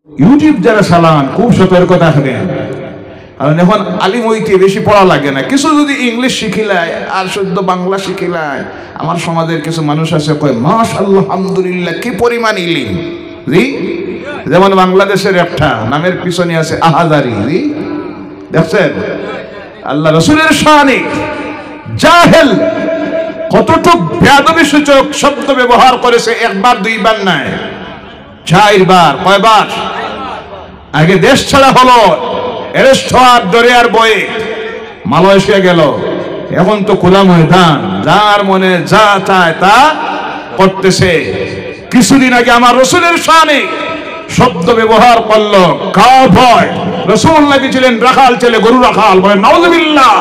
YouTube যারা চালান খুব সতর্ক থাকবেন, কারণ এখন আলিম হইতে বেশি পড়া লাগে না, কিছু যদি ইংলিশ শিখিলায় আর শুদ্ধ বাংলা শিখিলায়। আমার সমাজের কিছু মানুষ আছে কয় মাশাআল্লাহ আলহামদুলিল্লাহ কি পরিমাণ ইলিম। জি, যেমন বাংলাদেশের একটা নামের পিছনে আছে আহাজারি। জি, দেখছেন আল্লাহ রাসূলের শানে জাহেল কতটুক বেয়াদবি সূচক শব্দ ব্যবহার করেছে, একবার দুইবার নয়, 4 বার। কয়বার? আগে দেশ ছাড়া হলো, অ্যারেস্ট হওয়ার দরিয়ার বয়ে মালয়েশিয়া গেল, এখন তো খোলা ময়দান, যার মনে যা চায় তা করতেছে। কিছুদিন আগে আমার রাসূলের শানে শব্দ ব্যবহার করলো কাফর। রাসূল নাকি ছিলেন রাখাল ছেলে, গরু রাখাল, বলে নাউযুবিল্লাহ।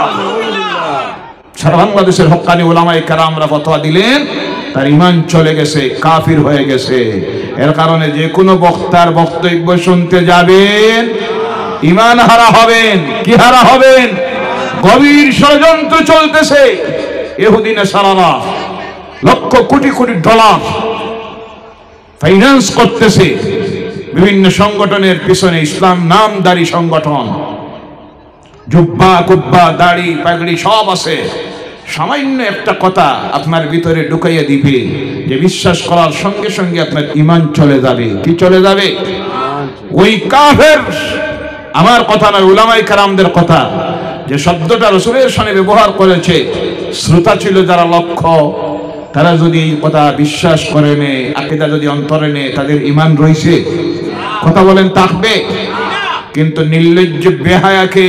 সারা বাংলাদেশের হক্কানি উলামায়ে কেরামরা ফতোয়া দিলেন তার ঈমান চলে গেছে, কাফির হয়ে গেছে। এর কারণে যে কোনো বক্তার বক্তব্য শুনতে যাবেন ঈমান হারা হবেন। কি হারা হবেন? গভীর ষড়যন্ত্র চলতেছে। ইহুদি নাসারারা লক্ষ কোটি কোটি ডলার ফাইন্যান্স করতেছে বিভিন্ন সংগঠনের পিছনে, ইসলাম নামদারি সংগঠন, জুব্বা কুব্বা দাড়ি পাগড়ি সব আছে। সামান্য একটা কথা আপনার ভিতরে ঢুকাইয়া দিবে যে বিশ্বাস করার সঙ্গে সঙ্গে আপনার ঈমান চলে যাবে। কি চলে যাবে? ওই কাফের, আমার কথা নয়, উলামায়ে কেরামদের কথা, যে শব্দটা রাসূলের শানে ব্যবহার করেছে, শ্রোতা ছিল যারা লক্ষ, তারা যদি এই কথা বিশ্বাস করে নে, আকীদা যদি অন্তরে নে, তাদের ঈমান রইছে? কথা বলেন, থাকবে? কিন্তু নির্লজ্জ বেহায়াকে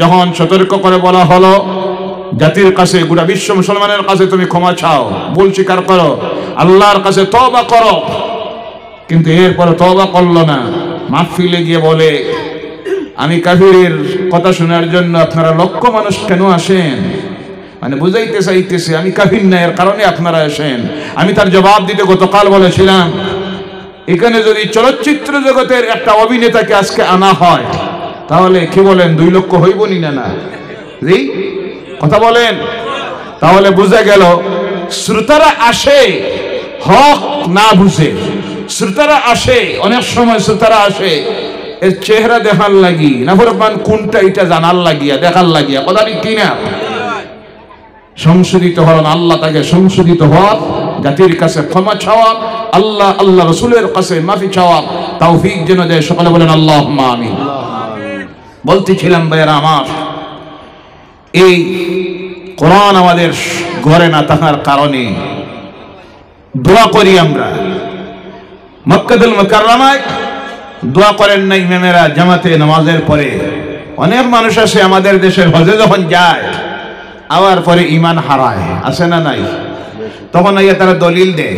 যখন সতর্ক করে বলা হলো জাতির কাছে, গোটা বিশ্ব মুসলমানের কাছে তুমি ক্ষমা চাও, ভুল স্বীকার করো, আল্লাহর কাছে তওবা করো, কিন্তু এরপরে তওবা করলো না। মাহফিলে গিয়ে বলে আমি কাফিরের কথা শোনার জন্য আপনারা লক্ষ মানুষ কেন আসেন? মানে বুঝাইতে চাইতেছে আমি কাফির না, এর কারণে আপনারা আসেন। আমি তার জবাব দিতে গতকাল বলেছিলাম, এখানে যদি চলচ্চিত্র জগতের একটা অভিনেতাকে আজকে আনা হয় তাহলে কি বলেন 2 লক্ষ হইব নি? না? জি, কথা বলেন। তাহলে বুঝা গেল শ্রোতারা আসে হক না বুঝে। শ্রোতারা আসে, অনেক সময় শ্রোতারা আসে এর চেহারা দেখার লাগি, নাফরমান কোনটা এটা জানার লাগিয়া, দেখার লাগিয়া। কথা ঠিক কিনা? সংশোধিত হন আল্লাহ, তাকে সংশোধিত হওয়ার, জাতির কাছে ক্ষমা চাওয়া, আল্লাহ আল্লাহ রাসূলের কাছে মাফি চাওয়া তৌফিক যেন দেয়। সকলে বলেন আল্লাহুম্মা আমিন। বলতেছিলাম ভাইয়েরা আমার, এই কোরআন আমাদের ঘরে না থাকার কারণে দোয়া করি আমরা। মক্কাতুল মুকাররমায় দোয়া করেন না ইমামেরা জামাতে নামাজের পরে? অনেক মানুষ আছে আমাদের দেশের হজে যখন যায় আবার পরে ঈমান হারায়, আছে না নাই? তখন আইয়া তারা দলিল দেয়,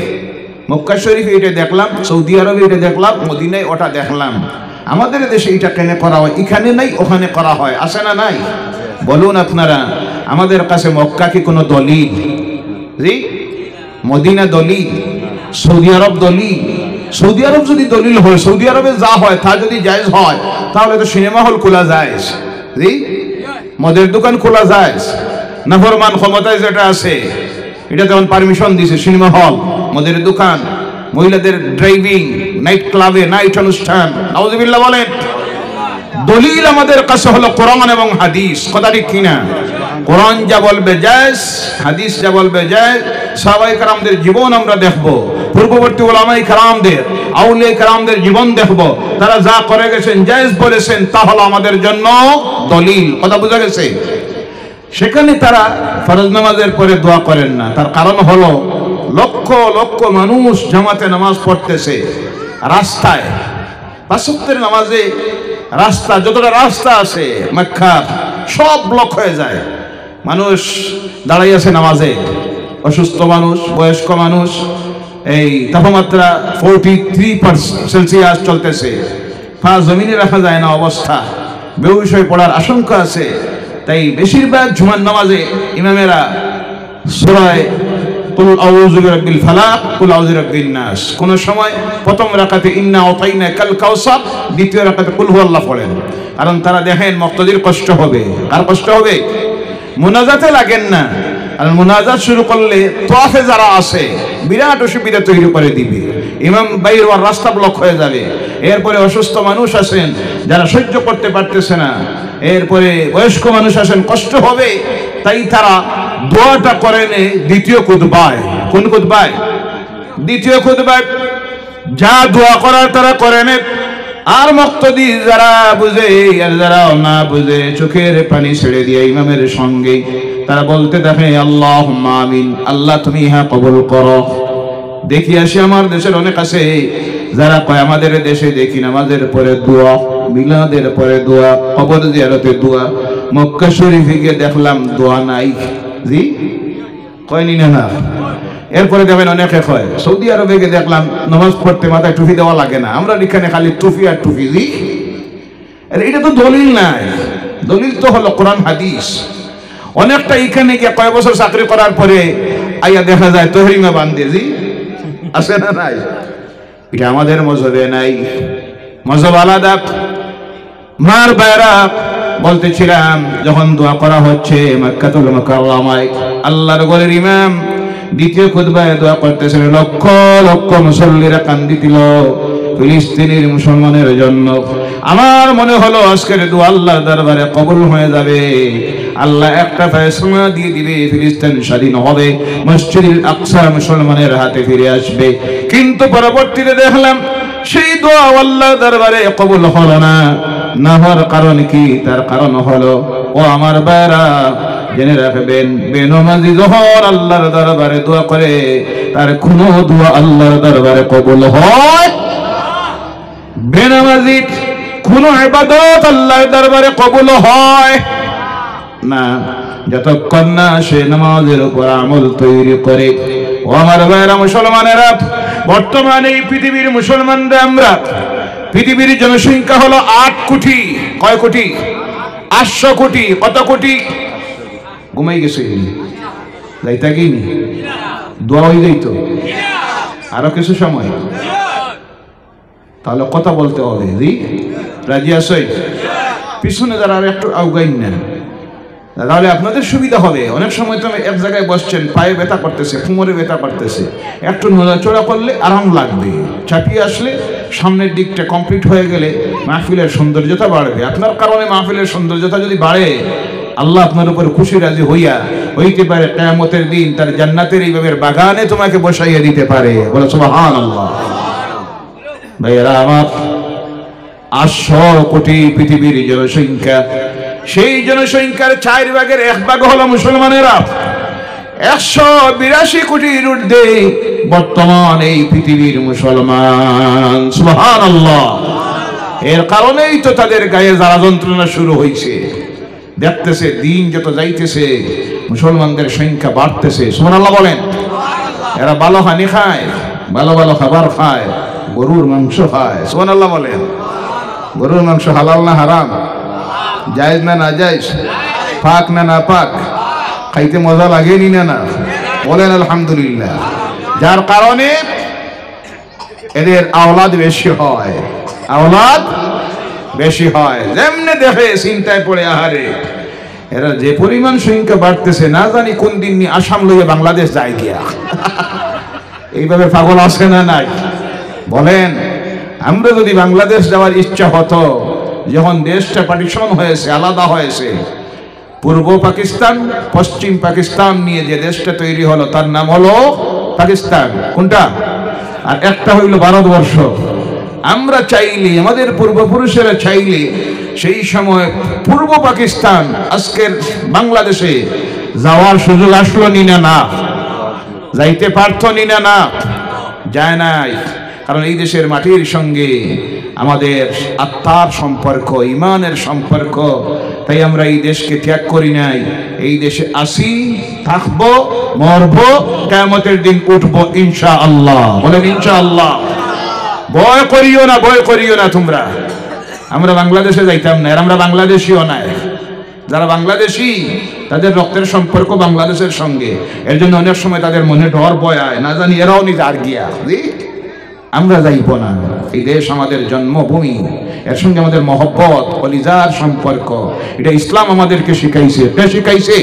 মক্কা শরীফে এটা দেখলাম, সৌদি আরবে এটা দেখলাম, মদিনায় ওটা দেখলাম, আমাদের দেশে এটা কেন করা হয়? এখানে নাই, ওখানে করা হয়, আছে না নাই? বলুন আপনারা, আমাদের কাছে মক্কা কি কোনো দলিল? জি, মদিনা দলিল, সৌদি আরব দলিল। সৌদি আরব যদি দলিল হয়, সৌদি আরবে যা হয় তা যদি জায়েজ হয়, তাহলে তো সিনেমা হল খোলা যায়, জি, মদের দোকান খোলা যায়। নাফরমান ক্ষমতায় যেটা আছে এটা তখন পারমিশন দিছে, সিনেমা হল, মদের দোকান, মহিলাদের ড্রাইভিং, নাইট ক্লাবে নাইট অনুষ্ঠান। নাউযুবিল্লাহ বলেন। দলিল আমাদের কাছে হলো কোরআন এবং হাদিস। কথা ঠিক কিনা? কোরআন যা বলবে জায়েজ, হাদিস যা বলবে জায়েজ। সাহাবায়ে কেরামদের জীবন আমরা দেখব, পূর্ববর্তী উলামায়ে কেরামদের, আউলিয়া কেরামদের জীবন দেখব, তারা যা করে গেছেন, জায়েজ বলেছেন, তা হলো আমাদের জন্য দলিল। কথা বোঝা গেছে? সেখানে তারা ফরজ নামাজের পরে দোয়া করেন না, তার কারণ হলো লক্ষ লক্ষ মানুষ জামাতে নামাজ পড়তেছে রাস্তায়। 5 ওয়াক্তের নামাজে রাস্তা, যতটা রাস্তা আছে মক্কা সব ব্লক হয়ে যায়, মানুষ দাঁড়াই আছে নামাজে, অসুস্থ মানুষ, বয়স্ক মানুষ, এই তাপমাত্রা 43°C চলতেছে, পা জমিনে রাখা যায় না অবস্থা, বেহুশ হয়ে পড়ার আশঙ্কা আছে। তাই বেশিরভাগ জুমার নামাজে ইমামেরা সূরা কুল আউযু বিরাব্বিল ফালাক, কুল আউযু বিরাব্বিন নাস, কোন সময় প্রথম রাকাতে ইন্না আতাইনা কাল কাউসার, দ্বিতীয় রাকাতে কুল হুয়াল্লাহ পড়েন। কারণ তারা দেখেন মুক্তাদির কষ্ট হবে। কার কষ্ট হবে? মুনাজাতে লাগেন না, আর মুনাজাত শুরু করলে তোয়াফে যারা আছে বিরাট অসুবিধা তৈরি করে দিবে। ইমাম বাইর হওয়ার রাস্তা ব্লক হয়ে যাবে। এরপরে অসুস্থ মানুষ আছেন যারা সহ্য করতে পারতেছে না, এরপরে বয়স্ক মানুষ আছেন কষ্ট হবে, তাই তারা দোয়াটা করেন দ্বিতীয় খুতবায়। কোন খুতবায়? দ্বিতীয় খুতবায় যা দোয়া করার তারা করেন। আর মুক্তদি যারা বুঝে আর যারা না বুঝে চোখের পানি ছেড়ে দিয়ে ইমামের সঙ্গে তারা বলতে দেখে আল্লাহুম্মা আমিন, আল্লাহ তুমি ইহা কবুল করো। দেখি আসি আমার দেশের অনেক আছে যারা কয় আমাদের দেশে দেখি নামাজের পরে দোয়া, মিলাদের পরে দোয়া, কবর জিয়ারতে দোয়া। মক্কা শরীফে গিয়ে দেখলাম দোয়া নাই। জি কয়নি না? এরপরে দেখবেন অনেকে কয় সৌদি আরবে গিয়ে দেখলাম নামাজ পড়তে মাথায় টুপি দেওয়া লাগে না, আমরা এখানে খালি টুপি আর টুপি। জি এটা তো দলিল নাই, দলিল তো হলো কোরআন হাদিস। অনেকটা এখানে গিয়ে কয় বছর চাকরি করার পরে আইয়া দেখা যায় তহরিমা বান্ধে। জি আছে না নাই? এটা আমাদের মজহবে নাই, মজহব আলাদা। মার বাইরা বলতেছিলাম যখন দোয়া করা হচ্ছে মক্কাতুল মুকাররমায়, আল্লাহর ঘরের ইমাম দ্বিতীয় খুতবায় দোয়া করতেছেন, লক্ষ লক্ষ মুসল্লিরা কান্দিছিল ফিলিস্তিনের মুসলমানের জন্য। আমার মনে হলো আজকের দোয়া আল্লাহর দরবারে কবুল হয়ে যাবে, আল্লাহ একটা ফয়সালা দিয়ে দিবে, ফিলিস্তিন স্বাধীন হবে, মসজিদুল আকসা মুসলমানের হাতে ফিরে আসবে। কিন্তু পরবর্তীতে দেখলাম সেই দোয়া আল্লাহর দরবারে কবুল হলো না। না হওয়ার কারণ কি? তার কারণ হলো ও আমার ভাইরা জেনে রাখবেন, বেনমাজি যখন আল্লাহর দরবারে দোয়া করে তার কোনো দোয়া আল্লাহর দরবারে কবুল হয়। বেনমাজি কোনো ইবাদত আল্লাহর দরবারে কবুল হয় না যতক্ষণ না সে নামাজের উপর আমল তৈরি করে। ও আমার ভাইরা মুসলমানেরা, বর্তমানে এই পৃথিবীর মুসলমানরা, আমরা পৃথিবীর জনসংখ্যা হলো 8 কোটি। কয় কোটি? 800 কোটি। কত কোটি? ঘুমাই গেছে যাইতা কি দোয়া হয়ে যাইত আরো কিছু সময়, তাহলে কথা বলতে হবে। জি রাজি আছে? পিছনে যারা আর একটু আউগাইন না, তাহলে আপনাদের সুবিধা হবে। অনেক সময় তো এক জায়গায় বসছেন, পায়ে ব্যথা করতেছে, কোমরে ব্যথা করতেছে, একটু নড়াচড়া করলে আরাম লাগবে। চাপিয়ে আসলে সামনের দিকটা কমপ্লিট হয়ে গেলে মাহফিলের সৌন্দর্যতা বাড়বে। আপনার কারণে মাহফিলের সৌন্দর্যতা যদি বাড়ে, আল্লাহ আপনার উপর খুশি রাজি হইতে পারে কিয়ামতের দিন তার জান্নাতের এইভাবে বাগানে তোমাকে বসাইয়া দিতে পারে। বলে সুবহানাল্লাহ। ভাইয়েরা আমার, 800 কোটি পৃথিবীর জনসংখ্যা, সেই জনসংখ্যার 4 ভাগের 1 ভাগ হলো মুসলমানেরা। 182 কোটির ঊর্ধ্বে বর্তমান এই পৃথিবীর মুসলমান। সুবহানাল্লাহ। এর কারণেই তো তাদের গায়ে জ্বালা যন্ত্রণা শুরু হয়েছে। দেখতেছে দিন যত যাইতেছে মুসলমানদের সংখ্যা বাড়তেছে। সুবহানাল্লাহ বলেন। এরা ভালো হানি খায়, ভালো ভালো খাবার খায়, গরুর মাংস খায়। সুবহানাল্লাহ বলেন। গরুর মাংস হালাল না হারাম? জায়েজ না নাজায়েজ? পাক না নাপাক? খাইতে মজা লাগে নি না? বলেন আলহামদুলিল্লাহ। যার কারণে এদের আওলাদ বেশি হয়, আওলাদ বেশি হয়। যেমনে দেখে চিন্তায় পড়ে, আহারে এরা যে পরিমাণ সংখ্যা বাড়তেছে, না জানি কোন দিন আসাম লইয়া বাংলাদেশ যায় গিয়া। এইভাবে পাগল আছে না নাই? বলেন। আমরা যদি বাংলাদেশ যাওয়ার ইচ্ছা হতো, যখন দেশটা পার্টিশন হয়েছে, আলাদা হয়েছে, পূর্ব পাকিস্তান পশ্চিম পাকিস্তান নিয়ে যে দেশটা তৈরি হলো তার নাম হলো পাকিস্তান। কোনটা? আর একটা হইল ভারতবর্ষ। আমরা চাইলে, আমাদের পূর্বপুরুষেরা চাইলে সেই সময় পূর্ব পাকিস্তান আজকের বাংলাদেশে যাওয়ার সুযোগ আসলো নি না? যাইতে পারতো নি না? যায় নাই। কারণ এই দেশের মাটির সঙ্গে আমাদের আত্মার সম্পর্ক, ইমানের সম্পর্ক। তাই আমরা এই দেশকে ত্যাগ করি নাই। এই দেশে আসি, থাকবো, মরবো, কিয়ামতের দিন উঠবো ইনশাআল্লাহ। বলেন ইনশাআল্লাহ। ভয় করিও না, ভয় করিও না তোমরা। আমরা বাংলাদেশে যাইতাম না, আর আমরা বাংলাদেশিও নাই। যারা বাংলাদেশি তাদের রক্তের সম্পর্ক বাংলাদেশের সঙ্গে, এর জন্য অনেক সময় তাদের মনে ডর ভয় আয়, না জানি এরাও নিজে আর গিয়া। আমরা যাইব না। এই দেশ আমাদের জন্মভূমি, এর সঙ্গে আমাদের মহব্বত, কলিজার সম্পর্ক। এটা ইসলাম আমাদেরকে শিখাইছে। কে শিখাইছে?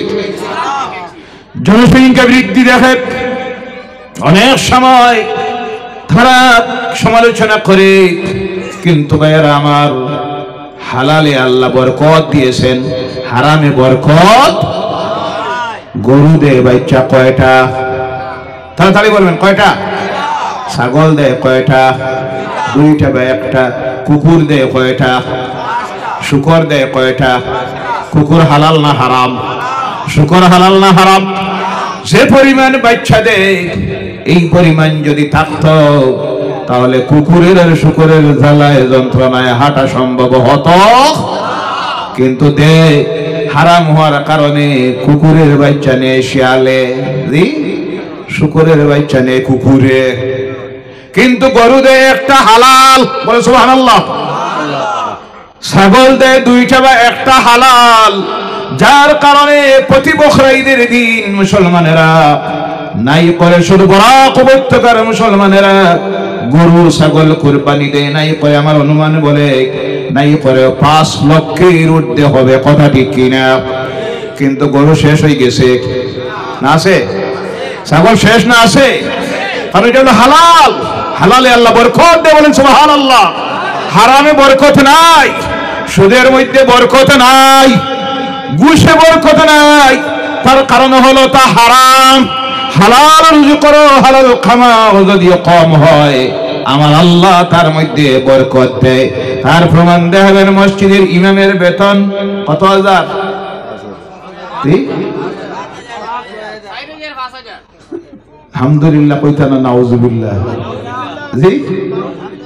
জনসংখ্যা বৃদ্ধি দেখে অনেক সময় খারাপ সমালোচনা করে, কিন্তু ভাইয়েরা আমার, হালালে আল্লাহ বরকত দিয়েছেন, হারামে বরকত। গরু দেয় বাচ্চা কয়টা? তাড়াতাড়ি বলবেন কয়টা? ছাগল দেয় কয়টা? দুইটা বা একটা? কুকুর দেয় কয়টা? শুকর দেয় কয়টা? কুকুর হালাল না হারাম? শুকর হালাল না হারাম? যে পরিমাণ বাচ্চা দেয়, এই পরিমাণ যদি থাকতো তাহলে কুকুরের আর শুকরের জ্বালায় যন্ত্রণায় হাঁটা সম্ভব হতো, কিন্তু দে হারাম হওয়ার কারণে কুকুরের বাচ্চা নেই শিয়ালে, শুকরের বাচ্চা নেই কুকুরে, কিন্তু গরু দেয় একটা হালাল, বলে সুবহানাল্লাহ। ছাগল দেয় দুইটা বা একটা হালাল, যার কারণে প্রতি বকরা ঈদের দিন মুসলমানেরা নাই করে, শুধু বরাক উপত্যকার মুসলমানেরা গরু ছাগল কুরবানি দেয় নাই করে, আমার অনুমান বলে নাই করে 5 লক্ষের ঊর্ধ্বে হবে, কথা ঠিক কিনা? কিন্তু গরু শেষ হয়ে গেছে না আছে? ছাগল শেষ না আছে? কারণ এটা হলো হালাল, হালালে আল্লাহ বরকত দেয়, বলেন সুবহানাল্লাহ। হারামে বরকত নাই, সুদের মধ্যে বরকত নাই, ঘুষে বরকত নাই, তার কারণ হলো তা হারাম। হালাল রুজি করো, হালাল খামাও, যদি কম হয় আমার আল্লাহ তার মধ্যে বরকত দেয়। তার প্রমাণ দেখাবেন মসজিদের ইমামের বেতন কত হাজার? আলহামদুলিল্লাহ কইতা না, নাউজুবিল্লাহ, জি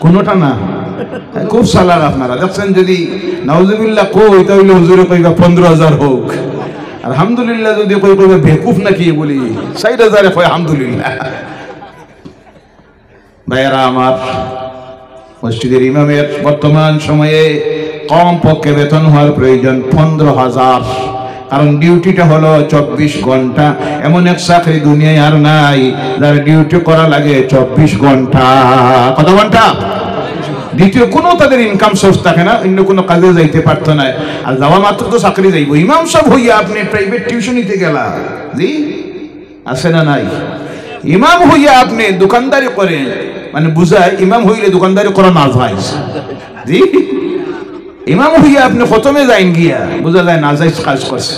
কোনটা না, খুব সালার আপনারা দেখছেন। যদি নাউজুবিল্লাহ কই তাহলে হুজুরে কইবা 15,000 হোক, আলহামদুলিল্লাহ যদি কই কইবা বেকুফ নাকি বলি 60,000 কই আলহামদুলিল্লাহ। ভাইয়েরা আমার, মসজিদের ইমামের বর্তমান সময়ে কম পক্ষে বেতন হওয়ার প্রয়োজন 15,000, কারণ ডিউটিটা হলো 24 ঘন্টা। এমন এক চাকরি দুনিয়ায় আর নাই যার ডিউটি করা লাগে 24 ঘন্টা। কত ঘন্টা? দ্বিতীয় কোনো তাদের ইনকাম সোর্স থাকে না, অন্য কোনো কাজে যাইতে পারতো না, আর যাওয়া মাত্র তো চাকরি যাইব। ইমাম সাহেব হইয়া আপনি প্রাইভেট টিউশন নিতে গেলা, জি আছে না নাই? ইমাম হইয়া আপনি দোকানদারি করেন, মানে বুঝায় ইমাম হইলে দোকানদারি করা না যায়, জি ইমাম হইয়া আপনি খতমে যাইন গিয়া বোঝা যায় না যাই কাজ করছে।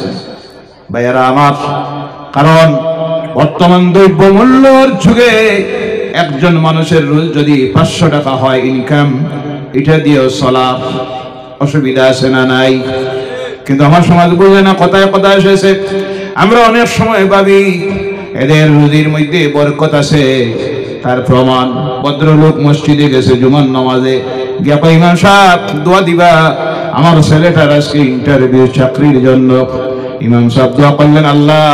ভাইয়ারা আমার, কারণ বর্তমান দ্রব্য মূল্যর যুগে একজন মানুষের রোজ যদি 500 টাকা হয় ইনকাম, এটা দিয়েও চলা অসুবিধা আছে না নাই? কিন্তু আমার সমাজ বুঝে না, কথায় কথায় এসেছে। আমরা অনেক সময় ভাবি এদের রুজির মধ্যে বরকত আছে, তার প্রমাণ ভদ্রলোক মসজিদে গেছে জুমার নামাজে গিয়া কই, ইমাম সাহেব দোয়া দিবা, আমার ছেলেটার আজকে ইন্টারভিউ চাকরির জন্য। ইমাম সাহেব দোয়া করলেন, আল্লাহ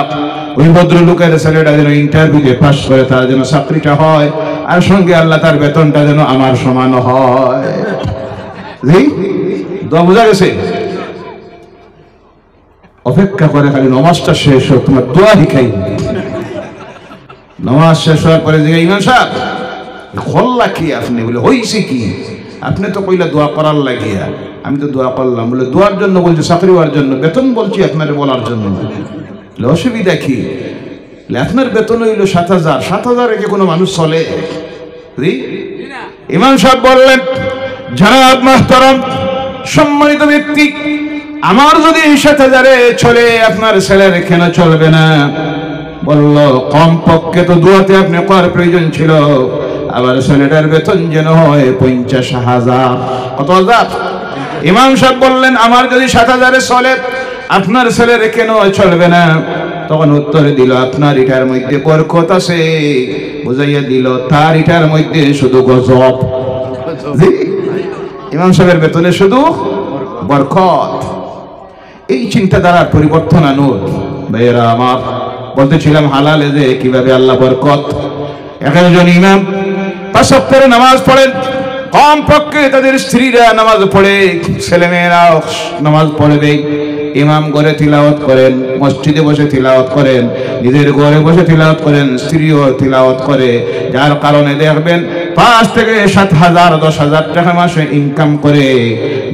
ওই ভদ্রলোকের ছেলেটা যেন ইন্টারভিউতে পাস করে, তার যেন চাকরিটা হয়, আর সঙ্গে আল্লাহ তার বেতনটা যেন আমার সমান হয়। জি দোয়া বোঝা গেছে? অপেক্ষা করে খালি নামাজটা শেষ হোক, তোমার দোয়া শিখাই। নামাজ শেষ হওয়ার পরে যে ইমাম সাহেব খোল্লা কি আপনি? বলে হইছে কি? আপনি তো কইলা দোয়া করার লাগিয়া। আমি তো দোয়া করলাম। বলে দোয়ার জন্য বলছি? চাকরি হওয়ার জন্য। বেতন বলছি আপনার বলার জন্য। অসুবিধা কি? আপনার বেতন হইল 7,000। 7,000 কি কোনো মানুষ চলে? ইমাম সাহেব বললেন, জনাব মুহতারাম, সম্মানিত ব্যক্তি, আমার যদি 7,000-এ চলে, আপনার ছেলের কেন চলবে না? বলল, কম পক্ষে তো দোয়াতে আপনি করার প্রয়োজন ছিল, আবার ছেলেটার বেতন যেন হয় 50,000। কত হাজার? ইমাম সাহেব বললেন, আমার যদি 7,000-এ চলে, আপনার ছেলের কেন চলবে না? তখন উত্তরে দিল, আপনার এটার মধ্যে বরকত আছে। বুঝাইয়া দিল, তার এটার মধ্যে শুধু গজব। ইমাম সাহেবের বেতনে শুধু বরকত। এই চিন্তাধারার পরিবর্তন আনুন ভাইয়েরা আমার। বলতেছিলাম হালালে যে কিভাবে আল্লাহ বরকত। একজন ইমাম 5 ওয়াক্তের নামাজ পড়েন, কম পক্ষে তাদের স্ত্রীরা নামাজ পড়ে, ছেলেমেয়েরাও নামাজ পড়বে। ইমাম ঘরে তিলাওয়াত করেন, মসজিদে বসে তিলাওয়াত করেন, নিজের ঘরে বসে তিলাওয়াত করেন, স্ত্রীও তিলাওয়াত করে। যার কারণে দেখবেন 5 থেকে 7,000 10,000 টাকা মাসে ইনকাম করে।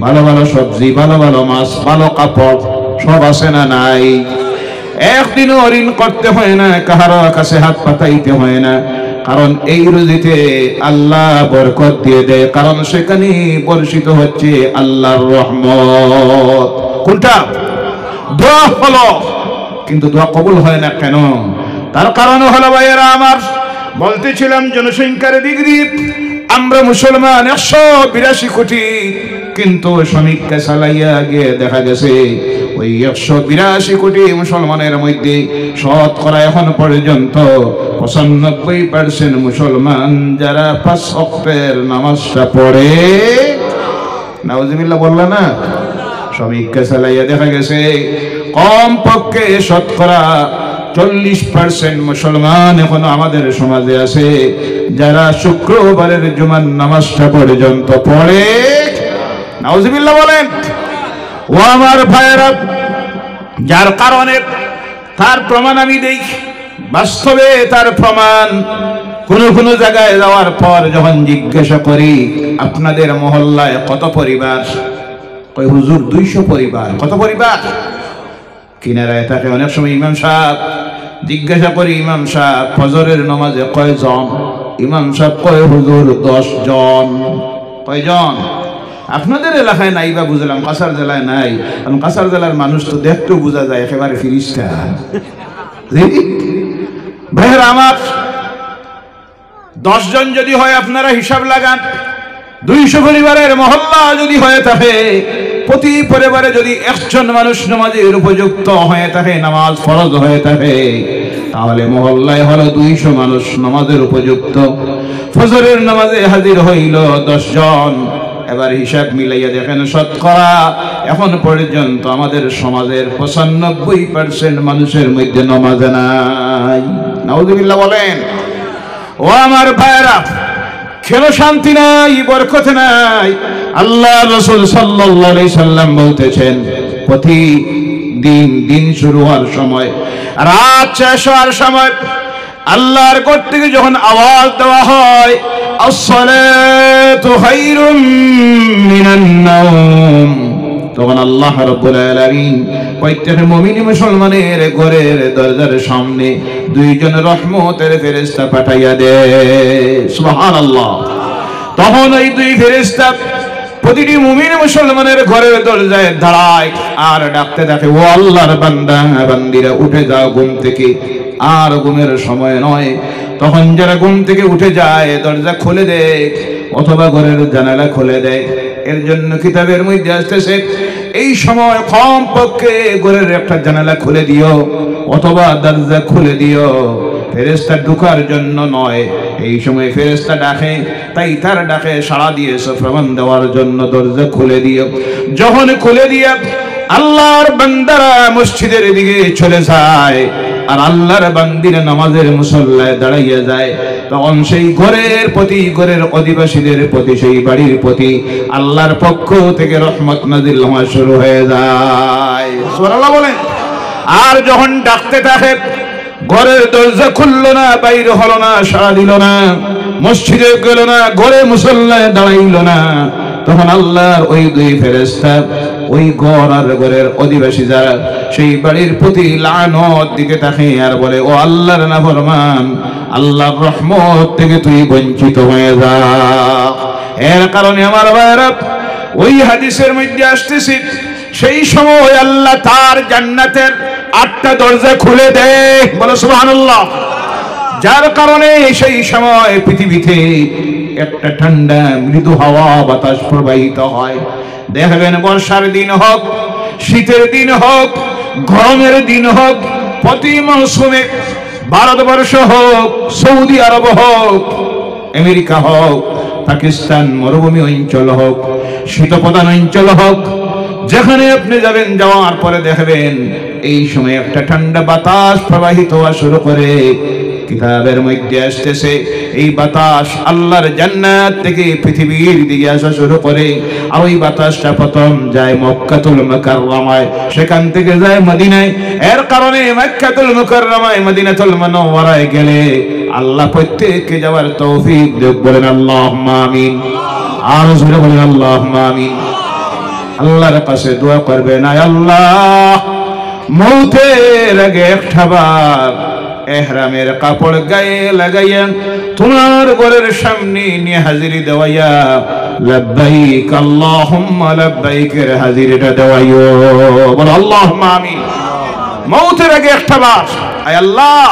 ভালো ভালো সবজি, ভালো ভালো মাছ, ভালো কাপড় সব আছে না নাই? একদিনও ঋণ করতে হয় না, কাহার কাছে হাত পাতাইতে হয় না, কারণ এই রুজিতে আল্লাহ বরকত দিয়ে দেয়, কারণ সেখানে বর্ষিত হচ্ছে আল্লাহর রহমত। কোনটা? দোয়া হলো, কিন্তু দোয়া কবুল হয় না কেন? তার কারণ হলো ভাইয়েরা আমার, বলতেছিলাম জনসংখ্যার দিক দিয়ে আমরা মুসলমান 182 কোটি, কিন্তু সমীক্ষা চালাইয়া গিয়ে দেখা গেছে ওই 182 কোটি মুসলমানের মধ্যে শতকরা এখন পর্যন্ত 95% মুসলমান যারা 5 ওয়াক্তের নামাজটা পড়ে। নাউজুবিল্লাহ বললা না? সমীক্ষা চালাইয়া দেখা গেছে কমপক্ষে শতকরা 40% মুসলমান এখনো আমাদের সমাজে আছে যারা শুক্রবারের জুমার নামাজটা পর্যন্ত পড়ে। নাউজুবিল্লাহ বলেন। ও আমার ভাইয়েরা, যার কারণে তার প্রমাণ আমি দেই, বাস্তবে তার প্রমাণ। কোন জায়গায় যাওয়ার পর যখন জিজ্ঞাসা করি আপনাদের মহল্লায় কত পরিবার, কই হুজুর 200 পরিবার। কত পরিবার? কিনারায় থাকে অনেক সময় ইমাম সাহেব, জিজ্ঞাসা করি ইমাম সাহেব ফজরের নামাজে কয়জন? ইমাম সাহেব কয় হুজুর 10 জন। কয়জন? আপনাদের এলাকায় নাই বা বুঝলাম, কাছাড় জেলায় নাই, কারণ কাছাড় জেলার মানুষ তো দেখতেও বোঝা যায় একেবারে ফিরিস্তা। ভাইয়ের আমার, 10 জন যদি হয় আপনারা হিসাব লাগান, 200 পরিবারের মহল্লা যদি হয়ে থাকে, প্রতি পরিবারে যদি 1 জন মানুষ নামাজের উপযুক্ত হয়ে থাকে, নামাজ ফরজ হয়ে থাকে, তাহলে মহল্লায় হলো 200 মানুষ নামাজের উপযুক্ত। ফজরের নামাজে হাজির হইল 10 জন। এবার হিসাব মিলাইয়া দেখেন শতকরা এখন পর্যন্ত আমাদের সমাজের 95% মানুষের মধ্যে নামাজ নাই। নাউজুবিল্লাহ বলেন। ও আমার ভাইরা, কেন শান্তি নাই, বরকত নাই? আল্লাহ রাসূল সাল্লাল্লাহু আলাইহি সাল্লাম বলতেছেন, প্রতিদিন দিন শুরু হওয়ার সময়, রাত শেষ হওয়ার সময় আল্লাহর ঘর থেকে যখন আওয়াজ দেওয়া হয় আসসালাতু খায়রুম মিনান নাওম, তখন আল্লাহ রাব্বুল আলামিন প্রত্যেক মুমিন মুসলমানের ঘরের দরজার সামনে 2 জন রহমতের ফেরেশতা পাঠাইয়া দেয়। সুবহানাল্লাহ। তখন ওই 2 ফেরেশতা প্রতিটি মুমিন মুসলমানের ঘরের দরজায় দাঁড়ায় আর ডাকতে থাকে, ও আল্লাহর বান্দা বান্দিরা উঠে যাও ঘুম থেকে। আর ঘুমের সময় নয়, তখন যারা ঘুম থেকে উঠে যায় দরজা খুলে দেয় অথবা ঘরের জানালা খুলে দেয়। এর জন্য কিতাবের মধ্যে আসতেছে এই সময় কমপক্ষে ঘরের একটা জানালা খুলে দিও অথবা দরজা খুলে দিও, ফেরেশতা ঢোকার জন্য নয়। এই সময় ফেরেশতা ডাকে, তাই তার ডাকে সাড়া দিয়েছে প্রমাণ দেওয়ার জন্য দরজা খুলে দিও। যখন খুলে দিয়া আল্লাহর বান্দারা মসজিদের দিকে চলে যায় আর আল্লাহর বান্দিরা নামাজের মুসল্লায় দাঁড়াইয়া যায়, তখন সেই ঘরের প্রতি, ঘরের অধিবাসীদের প্রতি, সেই বাড়ির প্রতি আল্লাহর পক্ষ থেকে রহমত নাজিল হওয়া শুরু হয়ে যায়। সুবহানাল্লাহ বলেন। আর যখন ডাকতে থাকে, ঘরের দরজা খুললো না, বাইরে হলো না, সাড়া দিল না, মসজিদে গেল না, ঘরে মুসল্লায় দাঁড়াইল না, তখন আল্লাহর ওই 2 ফেরেশতা ওই ঘর আর ঘরের অধিবাসী যারা সেই বাড়ির প্রতি লানত দিকে তাকে আর বলে, ও আল্লাহর নাফরমান, আল্লাহর রহমত থেকে তুই বঞ্চিত হয়ে যা। এর কারণে আমার ভাইরা, ওই হাদিসের মধ্যে আসতেছে সেই সময় আল্লাহ তার জান্নাতের 8টা দরজা খুলে দেয়। বলো সুবহানাল্লাহ। যার কারণে সেই সময় পৃথিবীতে একটা ঠান্ডা মৃদু হাওয়া বাতাস প্রবাহিত হয়। দেখবেন বর্ষার দিন হোক, শীতের দিন হোক, গরমের দিন হোক, প্রতি মৌসুমে ভারতবর্ষ হোক, সৌদি আরব হোক, আমেরিকা হোক, পাকিস্তান মরুভূমি অঞ্চল হোক, শীতপ্রধান অঞ্চল হোক, যেখানে আপনি যাবেন, যাওয়ার পরে দেখবেন এই সময় একটা ঠান্ডা বাতাস প্রবাহিত হওয়া শুরু করে। কিতাবের মধ্যে আসতেছে এই বাতাস আল্লাহর জান্নাত থেকে পৃথিবীর দিকে আসা শুরু করে। আর ওই বাতাসটা প্রথম যায় মক্কাতুল মুকাররমায়, সেখান থেকে যায় মদিনায়। এর কারণে মক্কাতুল মুকাররমায়, মদিনাতুল মুনাওয়ারায় গেলে আল্লাহ প্রত্যেককে যাওয়ার তৌফিক দেন। বলেন আল্লাহুম্মা আমিন। আর জোরে বলেন আল্লাহুম্মা আমিন। আল্লাহর কাছে দোয়া করবেন, আয় আল্লাহ, মৌতের আগে একটাবার এহরামের কাপড় গায়ে লাগাইয়া তোমার ঘরের সামনে নিয়ে হাজিরি দেওয়াইয়া লাব্বাইক আল্লাহুম্মা লাব্বাইকের হাজিরিটা দেওয়াইও। বলো আল্লাহুম্মা আমিন। মৌতের আগে একটা বার, আয় আল্লাহ,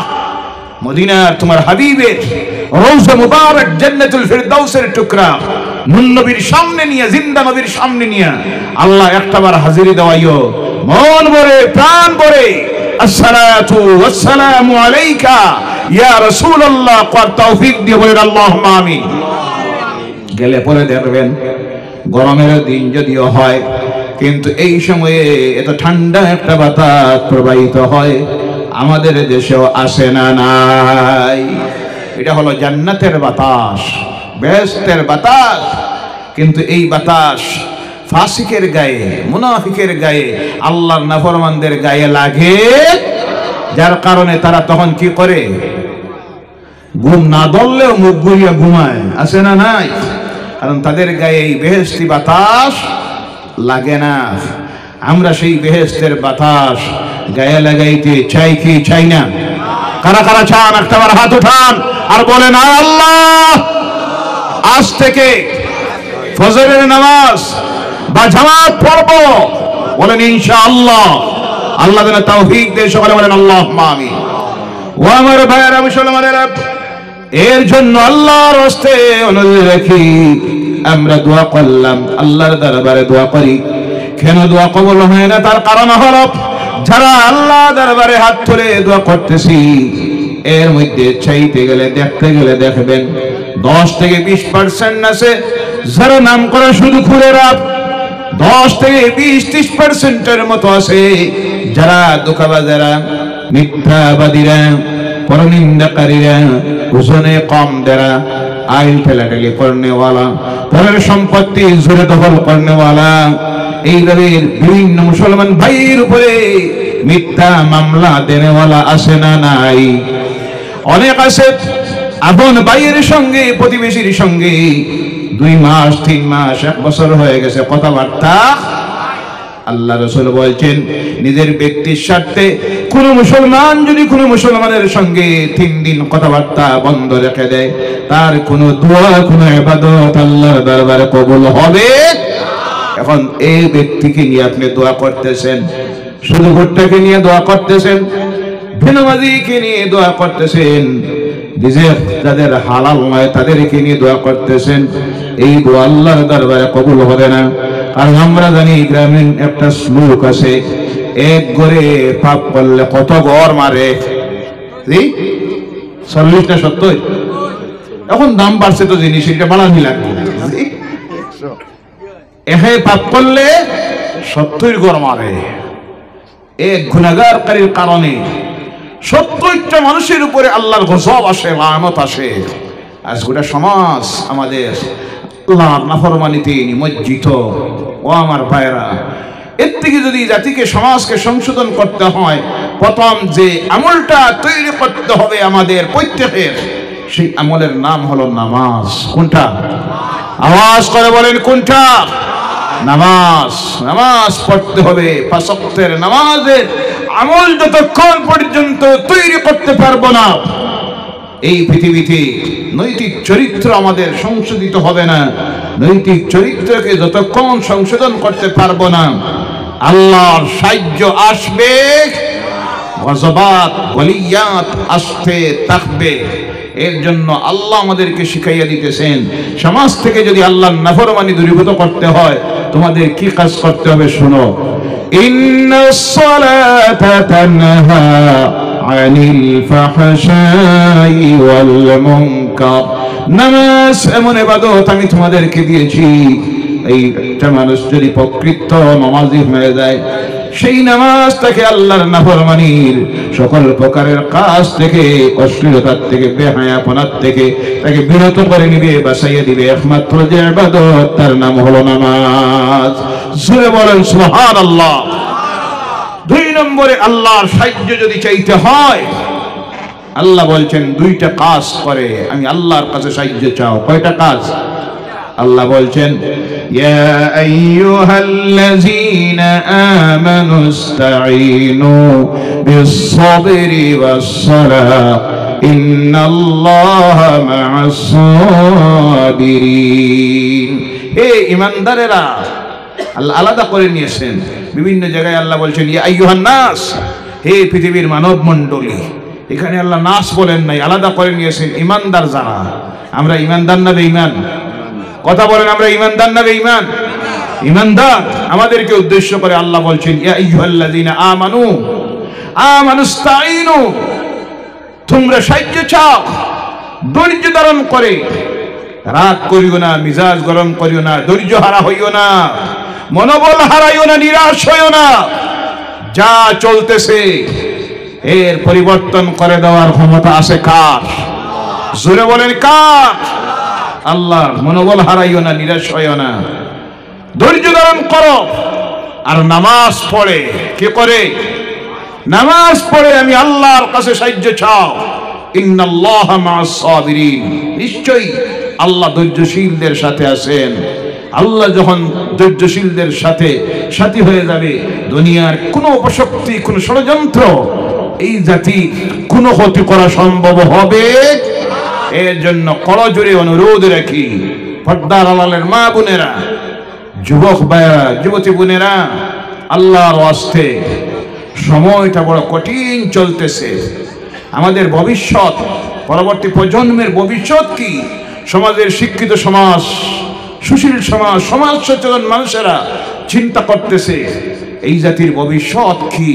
মদিনার তোমার হাবিবের রওজা মুবারক জান্নাতুল ফিরদাউসের টুকরা নূর নবীর সামনে নিয়ে, জিন্দা নবীর সামনে নিয়ে আল্লাহ একটাবার হাজিরি দেওয়াইও। মন ভরে, প্রাণ ভরে আসসালাতু ওয়াসসালামু আলাইকা ইয়া রাসূলুল্লাহ কর তৌফিক দিয়ে বলেন আল্লাহুম্মা আমিন। গেলে পরে দেখবেন গরমের দিন যদিও হয়, কিন্তু এই সময়ে এত ঠান্ডা একটা বাতাস প্রবাহিত হয়, আমাদের দেশেও আসে না নাই। এটা হলো জান্নাতের বাতাস, বেহেশতের বাতাস। কিন্তু এই বাতাস ফাসিকের গায়ে, মুনাফিকের গায়ে, আল্লাহর নাফরমানদের গায়ে লাগে, যার কারণে তারা তখন কি করে? ঘুম না ধরলেও মুখ ঘুরিয়ে ঘুমায়, আছে না নাই? কারণ তাদের গায়ে এই বেহেশতি বাতাস লাগে না। আমরা সেই বেহেশতের বাতাস গায়ে লাগাইতে চাই কি চাই না? কারা কারা চান একটাবার হাত উঠান আর বলেন আল্লাহ, আজ থেকে ফজরের নামাজ বা জামাত পড়ব, বলেন ইনশাআল্লাহ। আল্লাহ যেন তৌফিক দেয়, সকলে বলেন আল্লাহুম্মা আমিন। ও আমার ভাইয়েরা মুসলমানেরা, এর জন্য আল্লাহর হস্তে অনুরোধ রাখি, আমরা দোয়া করলাম, আল্লাহর দরবারে দোয়া করি। কেন দোয়া কবুল হয় না? তার কারণ হলো যারা আল্লাহ দরবারে হাত তুলে দোয়া করতেছি, এর মধ্যে চাইতে গেলে, দেখতে গেলে দেখবেন 10 থেকে 20% আছে যারা নাম করে শুধু খুরেরা, 10 থেকে 20-30%-এর মতো আছে যারা ধোঁকাবাজেরা, মিথ্যাবাদীরা, পরনিন্দাকারীরা, ওজনে কম যারা, আইল ঠেলাঠেলি করনেওয়ালা, পরের সম্পত্তি জোরে দখল করনেওয়ালা, এইভাবে বিভিন্ন মুসলমান ভাইয়ের উপরে মিথ্যা মামলা দেনেওয়ালা আসে না নাই? অনেক আছে আপন ভাইয়ের সঙ্গে, প্রতিবেশীর সঙ্গে 2 মাস 3 মাস 1 বছর হয়ে গেছে কথাবার্তা। আল্লাহ রাসূল বলছেন, নিজের ব্যক্তির স্বার্থে কোন মুসলমান যদি কোন মুসলমানের সঙ্গে 3 দিন কথাবার্তা বন্ধ রেখে দেয়, তার কোন দোয়া, কোন ইবাদত আল্লাহর দরবারে কবুল হবে। এখন এই ব্যক্তিকে নিয়ে আপনি দোয়া করতেছেন, শুধু ভোটটাকে নিয়ে দোয়া করতেছেন, বেনামাজিকে নিয়ে দোয়া করতেছেন, রিজিক যাদের হালাল নয় তাদেরকে নিয়ে দোয়া করতেছেন, এই দোয়া আল্লাহর দরবারে কবুল হবে না। কারণ আমরা জানি গ্রামীণ একটা শ্লোক আছে, এক গড়ে পাপ করলে কত গড় মারে? 40 না 70? এখন দাম বাড়ছে তো জিনিস, এটা বাড়ানি লাগবে। এহে পাপ করলে 70 গড় মারে। এক গুনাহগারকারীর কারণে 70টা মানুষের উপরে আল্লাহর গজব আসে, লানত আসে। আজ গোটা সমাজ আমাদের আল্লাহর নাফরমানিতে নিমজ্জিত। ও আমার ভাইরা, এর থেকে যদি জাতিকে, সমাজকে সংশোধন করতে হয়, প্রথম যে আমলটা তৈরি করতে হবে আমাদের প্রত্যেকের, সেই আমলের নাম হলো নামাজ। কোনটা? আওয়াজ করে বলেন কোনটা? নামাজ। নামাজ পড়তে হবে। 5 ওয়াক্তের নামাজের আমল যতক্ষণ পর্যন্ত তৈরি করতে পারবো না, এই পৃথিবীতে নৈতিক চরিত্র আমাদের সংশোধিত হবে না। নৈতিক চরিত্রকে যতক্ষণ সংশোধন করতে পারবো না, আল্লাহর সাহায্য আসবে, গজবাত, ওয়ালিয়াত আসতে থাকবে। এর জন্য আল্লাহ আমাদেরকে শিখাইয়া দিতেছেন, সমাজ থেকে যদি আল্লাহর নাফরমানি দূরীভূত করতে হয়, তোমাদের কি কাজ করতে হবে শুনো। ইন্নাস সালাতা তানহা আনিল ফাহশাই ওয়াল মুনকার। নামাজ এমন ইবাদত আমি তোমাদেরকে দিয়েছি, এই একটা মানুষ যদি প্রকৃত নামাজি হয়ে যায়, সেই নামাজ তাকে আল্লাহর নাফরমানির সকল প্রকারের কাজ থেকে, অশ্লীলতার থেকে, বেহায়াপনার থেকে তাকে বিরত করে নিবে, বাঁচাইয়া দিবে। একমাত্র যে ইবাদত, তার নাম হলো নামাজ। জোরে বলেন সুবহানাল্লাহ। 2 নম্বরে আল্লাহর সাহায্য যদি চাইতে হয়, আল্লাহ বলছেন 2টা কাজ করে আমি আল্লাহর কাছে সাহায্য চাও। কয়টা কাজ? আল্লাহ বলছেন ইয়া আইয়ুহাল্লাযীনা আমানুস্তাঈনু বিস-সাবরি ওয়াস-সালাহ ইন্নাল্লাহা মা'আস-সাবিরিন। হে ঈমানদারেরা, আল্লাহ আলাদা করে নিয়েছেন বিভিন্ন জায়গায়। আল্লাহ বলছেন ইয়া আইয়ুহান নাস, হে পৃথিবীর মানব মণ্ডলী। এখানে আল্লাহ নাস বলেন নাই, আলাদা করে নিয়েছেন ঈমানদার যারা। আমরা ঈমানদার না বেঈমান? কথা বলেন, আমরা ঈমানদার না বেঈমান? ঈমানদার। আমাদেরকে উদ্দেশ্য করে আল্লাহ বলছেন ইয়া আইয়ুহাল্লাযীনা আমানু আমানুস্তাঈনু, তোমরা সাহায্য চাও, ধৈর্য ধারণ করে, রাগ করিও না, মিজাজ গরম করিও না, ধৈর্য হারা হইও না, মনোবল হারাইও না, নিরাশ হইও না। যা চলতেছে এর পরিবর্তন করে দেওয়ার ক্ষমতা আছে কার? জোরে বলেন কার? আল্লাহ। মনোবল হারাইও না, নিরাশ হইও না, ধৈর্য ধারণ করো। আর নামাজ পড়ে, কি করে? নামাজ পড়ে আমি আল্লাহর কাছে সাহায্য চাও। ইন্নাল্লাহা মা'আস-সাবিরিন, নিশ্চয়ই আল্লাহ ধৈর্যশীলদের সাথে আছেন। আল্লাহ যখন ধৈর্যশীলদের সাথে সাথী হয়ে যাবে, দুনিয়ার কোনো অপশক্তি, কোনো ষড়যন্ত্র এই জাতি কোনো ক্ষতি করা সম্ভব হবে। এর জন্য করজোরে অনুরোধ রাখি, পর্দার আড়ালের মা বোনেরা, যুবক ভাইরা, যুবতী বোনেরা, আল্লাহর ওয়াস্তে সময়টা বড় কঠিন চলতেছে। আমাদের ভবিষ্যৎ, পরবর্তী প্রজন্মের ভবিষ্যৎ কি? সমাজের শিক্ষিত সমাজ, সুশীল সমাজ, সমাজ সচেতন মানুষেরা চিন্তা করতেছে এই জাতির ভবিষ্যৎ কি।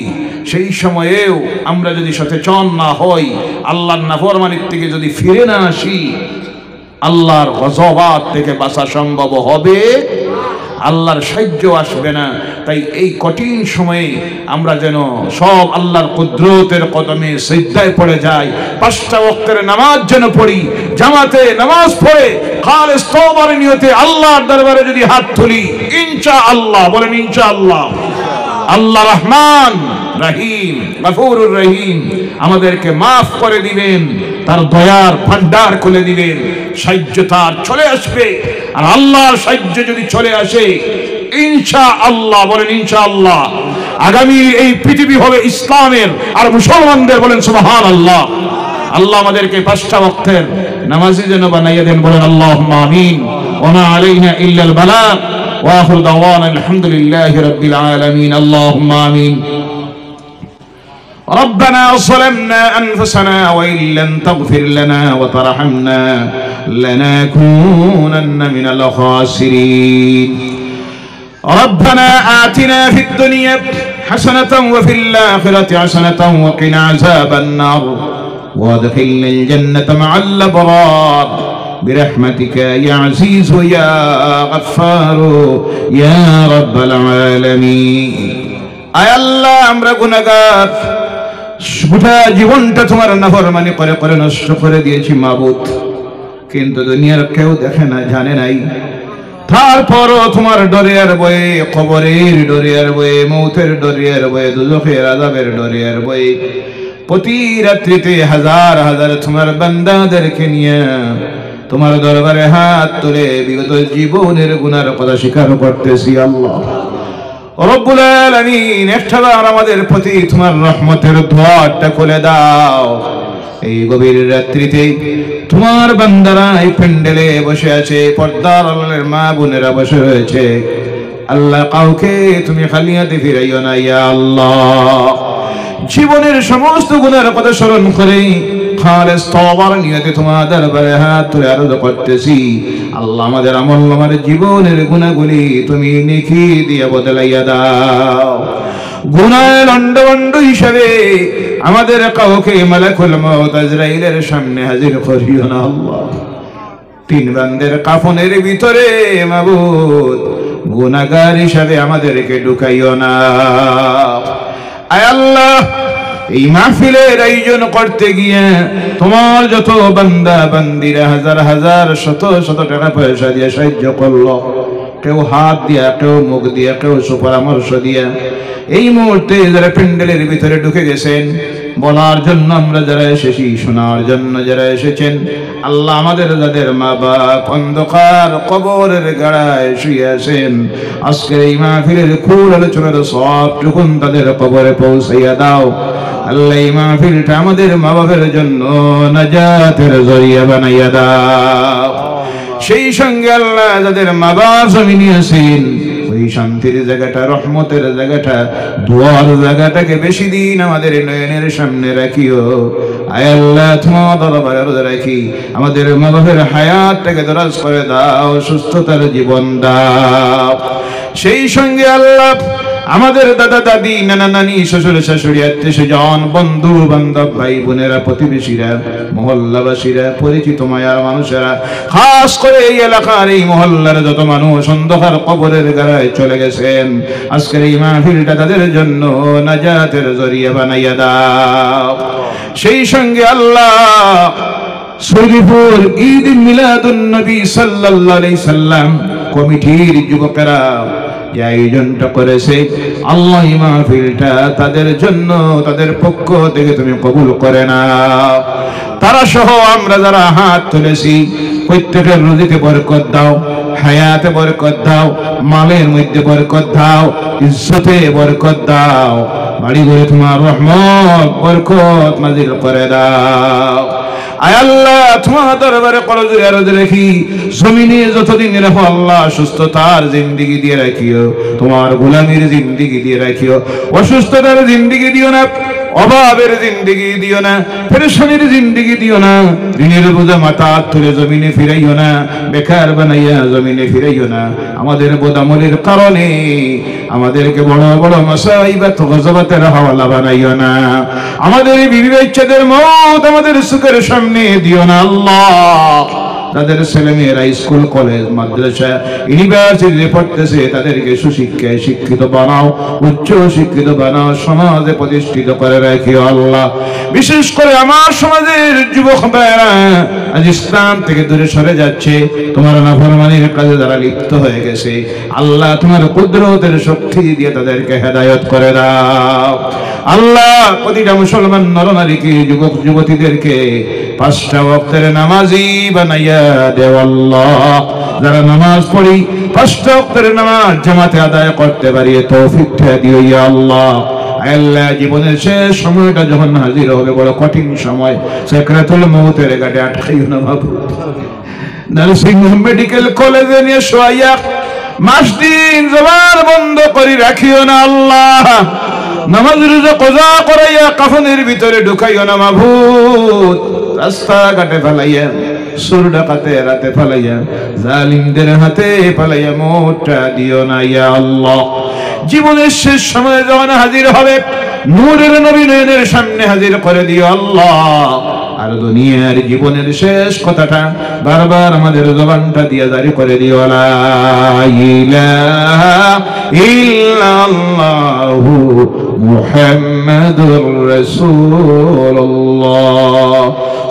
সেই সময়েও আমরা যদি সচেতন না হই, আল্লাহর নাফরমানির থেকে যদি ফিরে না আসি, আল্লাহর গজবাত থেকে বাঁচা সম্ভব হবে? আল্লাহর সাহায্য আসবে না। তাই এই কঠিন সময়ে আমরা যেন সব আল্লাহর কুদরতের কদমে সিজদায় পড়ে যাই। 5টা ওয়াক্তের নামাজ যেন পড়ি, জামাতে নামাজ পড়ে খালিস তওবার নিয়তে আল্লাহর দরবারে যদি হাত তুলি, ইনশাআল্লাহ, বলেন ইনশাআল্লাহ, আল্লাহ রহমান রহিম, গফুরুর রহিম আমাদেরকে মাফ করে দিবেন, তার দয়ার ভান্ডার খুলে দিবেন, সাহায্য তার চলে আসবে। আর আল্লাহর সাহায্য যদি চলে আসে, ইনশাআল্লাহ, বলেন ইনশাআল্লাহ, আগামী এই পৃথিবী হবে ইসলামের আর মুসলমানদের, বলেন সুবহানাল্লাহ। আল্লাহ আমাদেরকে 5টা ওয়াক্তের নামাজি যেন বানাইয়া দেন, বলেন আল্লাহুম্মা আমিন। ওয়া মা আলাইনা ইল্লাল বালাগ ওয়া আখিরু দাওয়ানা আলহামদুলিল্লাহি রাব্বিল আলামিন। আল্লাহুম্মা আমিন। ربنا ظلمنا أنفسنا وإن لم تغفر لنا وترحمنا لنكونن من الخاسرين. ربنا آتنا في الدنيا حسنة وفي الآخرة حسنة وقنا عذاب النار وادخلنا الجنة مع الأبرار برحمتك يا عزيز يا غفار يا رب العالمين. আয় আল্লাহ, আমরা গুনাহগার, গোটা জীবনটা তোমার নাফরমানি করে করে নষ্ট করে দিয়েছি মাবুদ, কিন্তু দুনিয়ার কেউ দেখে না, জানে নাই। তারপরও তোমার ডরে আর ভয়ে, কবরের ডরে আর ভয়ে, মৌতের ডরে আর ভয়ে, দুজখের আযাবের ডরে আর ভয়ে প্রতি রাত্রিতে হাজার হাজার তোমার বান্দাদেরকে নিয়ে তোমার দরবারে হাত তুলে বিগত জীবনের গুনার কথা স্বীকার করতেছি। আল্লাহ রব্বুল আলামিন, একটাবার আমাদের প্রতি তোমার রহমতের দ্বারটা খুলে দাও। এই গভীর রাত্রিতে তোমার বান্দারা এই প্যান্ডেলে বসে আছে, পর্দার আড়ালের মা বোনেরা বসে রয়েছে। আল্লাহ, কাউকে তুমি খালি হাতে ফিরাইও না ইয়া আল্লাহ। জীবনের সমস্ত গুনার কথা স্মরণ করে খালিস তওবার নিয়তে তোমার দরবারে হাত তুলে আরজ করতেছি। আল্লাহ, আমাদের আমল নামার জীবনের গুনাহগুলি তুমি নেকি দিয়ে বদলাইয়া দাও। গুনাহ লন্ডভন্ড হিসাবে আমাদের কাউকে মালাকুল মউত আজরাইলের সামনে হাজির করিও না আল্লাহ। 3 বান্দের কাফনের ভিতরে মাবুদ গুনাহগার হিসাবে আমাদেরকে ঢুকাইও না। আয় আল্লাহ, এই মাহফিলের আয়োজন করতে গিয়ে তোমার যত বান্দা বান্দিরা হাজার হাজার শত শত টাকা পয়সা দিয়ে সাহায্য করলো, কেউ হাত দিয়া, কেউ মুখ দিয়া, কেউ সুপরামর্শ দিয়া, এই মুহূর্তে যারা প্যান্ডেলের ভিতরে ঢুকে গেছেন, বলার জন্য আমরা যারা এসেছি, শোনার জন্য যারা এসেছেন, আল্লাহ আমাদের যাদের মা বাপ অন্ধকার কবরের গাড়ায় শুয়ে আছেন, আজকের এই মাহফিলের খুল আলোচনার সবটুকুন তাদের কবরে পৌঁছাইয়া দাও। আল্লাহ এই মাহফিলটা আমাদের মা বাপের জন্য নাজাতের জরিয়া বানাইয়া দাও। সেই সঙ্গে আল্লাহ যাদের মা বাপ জমিনে আছেন, ওই শান্তির জায়গাটা, রহমতের জায়গাটা, দোয়ার জায়গাটাকে বেশি দিন আমাদের নয়নের সামনে রাখিও। আয় আল্লাহ, তোমার দরবারে রোজা রাখি, আমাদের মা বাপের হায়াতটাকে দরাজ করে দাও, সুস্থতার জীবন দাও। সেই সঙ্গে আল্লাহ আমাদের দাদা দাদি, নানা নানি, শ্বশুর শাশুড়ি, আত্মীয় স্বজন, বন্ধু বান্ধব, ভাই বোনেরা, প্রতিবেশীরা, মহল্লাবাসীরা, পরিচিত মায়ার মানুষেরা, খাস করে এই এলাকার এই মহল্লার যত মানুষ অন্ধকার কবরের গাড়ায় চলে গেছেন, আজকের এই মাহফিলটা তাদের জন্য নাজাতের জরিয়া বানাইয়া দাও। সেই সঙ্গে আল্লাহ সৌদিপুর ঈদ মিলাদুন নবী সাল্লাল্লাহু আলাইহি সাল্লাম কমিটির যুবকেরা যে আয়োজনটা করেছে, আল্লাহ এই মাহফিলটা তাদের জন্য, তাদের পক্ষ থেকে তুমি কবুল করে নাও। তারা সহ আমরা যারা হাত তুলেছি, প্রত্যেকের রুজিতে বরকত দাও, হায়াতে বরকত দাও, মালের মধ্যে বরকত দাও, ইজ্জতে বরকত দাও, বাড়ি ঘরে তোমার রহমত বরকত নাজিল করে দাও। আয় আল্লাহ, তোমার দরবারে করজোড়ে আরজ রাখি, জমিনে যতদিন রাখো আল্লাহ সুস্থতার জিন্দেগি দিয়ে রাখিও, তোমার গোলামির জিন্দেগি দিয়ে রাখিও, অসুস্থতার জিন্দেগি দিও না, অভাবের জিন্দেগি দিও না, পেরেশানির জিন্দেগি দিও না, ঋণের বোঝা মাথা তুলে জমিনে ফিরাইও না, বেকার বানাইয়া জমিনে ফিরাইও না। আমাদের বোদামলের কারণে আমাদেরকে বড় বড় মাসাইবাত গজবাতের হাওয়ালা বানাইও না। আমাদের বিবি বাচ্চাদের মওত আমাদের সুখের সামনে দিও না আল্লাহ। তাদের ছেলেমেয়েরা স্কুল, কলেজ, মাদ্রাসা, ইউনিভার্সিটিতে পড়তেছে, তাদেরকে সুশিক্ষায় শিক্ষিত বানাও, উচ্চ শিক্ষিত বানাও, সমাজে প্রতিষ্ঠিত করে রাখিও আল্লাহ। বিশেষ করে আমার সমাজের যুবক ভাইয়েরা আজ ইসলাম থেকে দূরে সরে যাচ্ছে, তোমার নাফরমানির কাজে যারা লিপ্ত হয়ে গেছে, আল্লাহ তোমার কুদরতের শক্তি দিয়ে তাদেরকে হেদায়েত করে দাও আল্লাহ। প্রতিটা মুসলমান নরনারীকে, যুবক যুবতীদেরকে 5টা ওয়াক্তের নামাজি বানাইয়া দেও আল্লাহ। যারা নামাজ পড়ি 5টা ওয়াক্তের নামাজ জামাতে আদায় করতে পারি তৌফিকটা দিও ইয়া আল্লাহ। আল্লাহ, জীবনের শেষ সময়টা যখন হাজির হবে, বড় কঠিন সময়, সাকরাতুল মউতের ঘাটে আটকাইও না বাবু। নার্সিংহোম মেডিকেল কলেজে নিয়ে শোয়াইয়া মাস দিন জবান বন্ধ করে রাখিও না আল্লাহ। নামাজ রোজা কজা করাইয়া কাফনের ভিতরে ঢুকাইও না মাবুদ। রাস্তাঘাটে ফেলাইয়া, সুর ডাকাতে রাতে ফেলাইয়া, জালিমদের হাতে ফেলাইয়া মোটা দিও না ইয়া আল্লাহ। জীবনের শেষ সময়ে যখন হাজির হবে, নূরের নবী নয়নের সামনে হাজির করে দিও আল্লাহ। আর দুনিয়ার জীবনের শেষ কথাটা বারবার আমাদের জবানটা দিয়ে জারি করে দিও, লা ইলাহা ইল্লাল্লাহু মুহাম্মাদুর রাসূলুল্লাহ।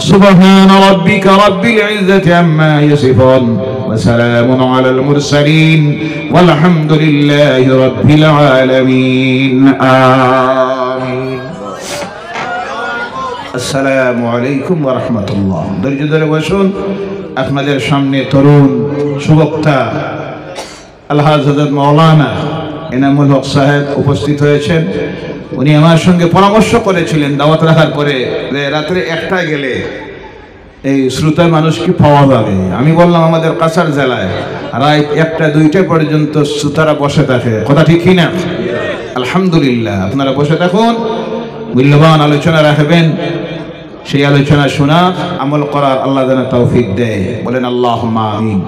সুবহান রাব্বিকা রাব্বিল ইজ্জাতি আম্মা ইয়াসিফুন ওয়া সালামুন আলাল মুরসালিন ওয়ালহামদুলিল্লাহি রাব্বিল আলামিন। আমিন। আসসালামু আলাইকুম ওয়া রাহমাতুল্লাহ। ধৈর্য ধরে বসুন। আপনাদের সামনে তরুণ সুবক্তা আলহাজ হযরত মাওলানা এনামুল হক সাহেব উপস্থিত হয়েছেন। উনি আমার সঙ্গে পরামর্শ করেছিলেন দাওয়াত রাখার পরে যে রাত্রে 1টায় গেলে এই শ্রোতার মানুষকে পাওয়া যাবে। আমি বললাম আমাদের কাছাড় জেলায় রাত 1টা 2টা পর্যন্ত শ্রোতারা বসে থাকে, কথা ঠিক কিনা? আলহামদুলিল্লাহ, আপনারা বসে থাকুন, মূল্যবান আলোচনা রাখবেন, সেই আলোচনা শোনা আমল করার আল্লাহ যেন তৌফিক দেয়। বলেন আল্লাহুম্মা আমিন।